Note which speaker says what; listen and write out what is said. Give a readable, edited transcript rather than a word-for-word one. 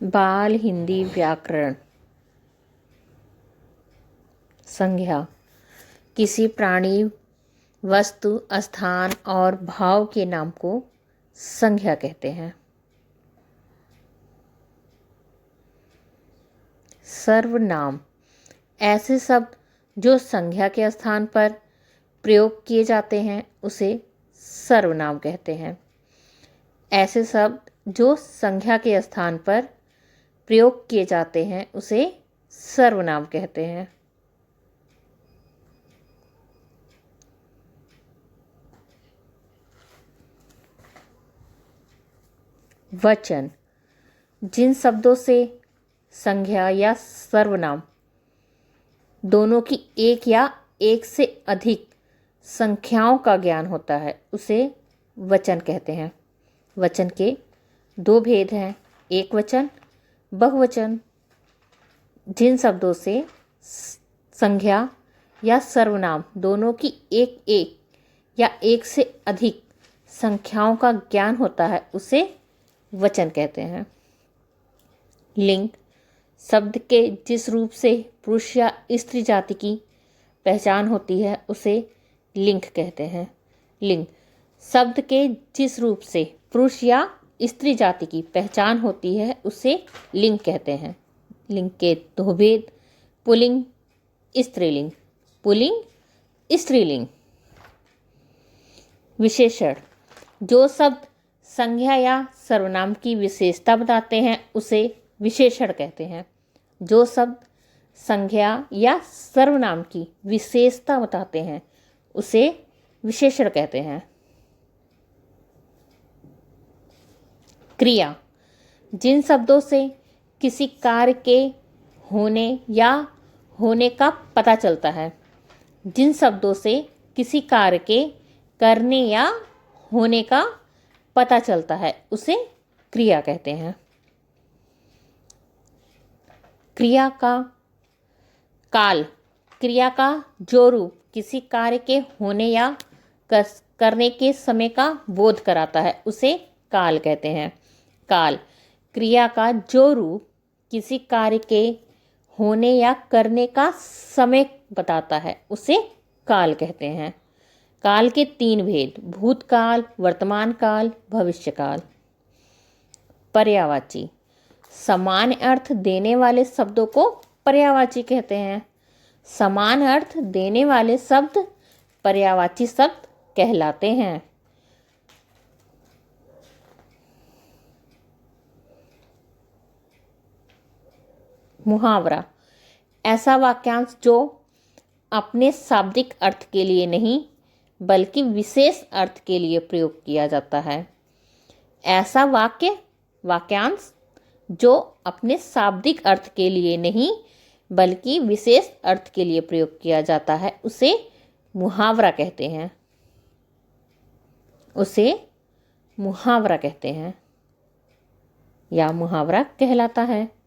Speaker 1: बाल हिंदी व्याकरण। संज्ञा किसी प्राणी, वस्तु, स्थान और भाव के नाम को संज्ञा कहते हैं। सर्वनाम ऐसे शब्द जो संज्ञा के स्थान पर प्रयोग किए जाते हैं उसे सर्वनाम कहते हैं। ऐसे शब्द जो संज्ञा के स्थान पर प्रयोग किए जाते हैं उसे सर्वनाम कहते हैं। वचन जिन शब्दों से संज्ञा या सर्वनाम दोनों की एक या एक से अधिक संख्याओं का ज्ञान होता है उसे वचन कहते हैं। वचन के दो भेद हैं, एक वचन, बहुवचन। जिन शब्दों से संज्ञा या सर्वनाम दोनों की एक एक या एक से अधिक संख्याओं का ज्ञान होता है उसे वचन कहते हैं। लिंग शब्द के जिस रूप से पुरुष या स्त्री जाति की पहचान होती है उसे लिंग कहते हैं। लिंग शब्द के जिस रूप से पुरुष या स्त्री जाति की पहचान होती है उसे लिंग कहते हैं। लिंग के दो भेद, पुल्लिंग, स्त्रीलिंग। पुल्लिंग, स्त्रीलिंग। विशेषण जो शब्द संज्ञा या सर्वनाम की विशेषता बताते हैं उसे विशेषण कहते हैं। जो शब्द संज्ञा या सर्वनाम की विशेषता बताते हैं उसे विशेषण कहते हैं। क्रिया जिन शब्दों से किसी कार्य के होने या होने का पता चलता है। जिन शब्दों से किसी कार्य के करने या होने का पता चलता है उसे क्रिया कहते हैं। क्रिया का काल क्रिया का जो रूप किसी कार्य के होने या करने के समय का बोध कराता है उसे काल कहते हैं। काल क्रिया का जो रूप किसी कार्य के होने या करने का समय बताता है उसे काल कहते हैं। काल के तीन भेद, भूतकाल, वर्तमान काल, भविष्यकाल। पर्यायवाची समान अर्थ देने वाले शब्दों को पर्यायवाची कहते हैं। समान अर्थ देने वाले शब्द पर्यायवाची शब्द कहलाते हैं। मुहावरा ऐसा वाक्यांश जो अपने शाब्दिक अर्थ के लिए नहीं बल्कि विशेष अर्थ के लिए प्रयोग किया जाता है। ऐसा वाक्यांश जो अपने शाब्दिक अर्थ के लिए नहीं बल्कि विशेष अर्थ के लिए प्रयोग किया जाता है उसे मुहावरा कहते हैं। उसे मुहावरा कहते हैं या मुहावरा कहलाता है।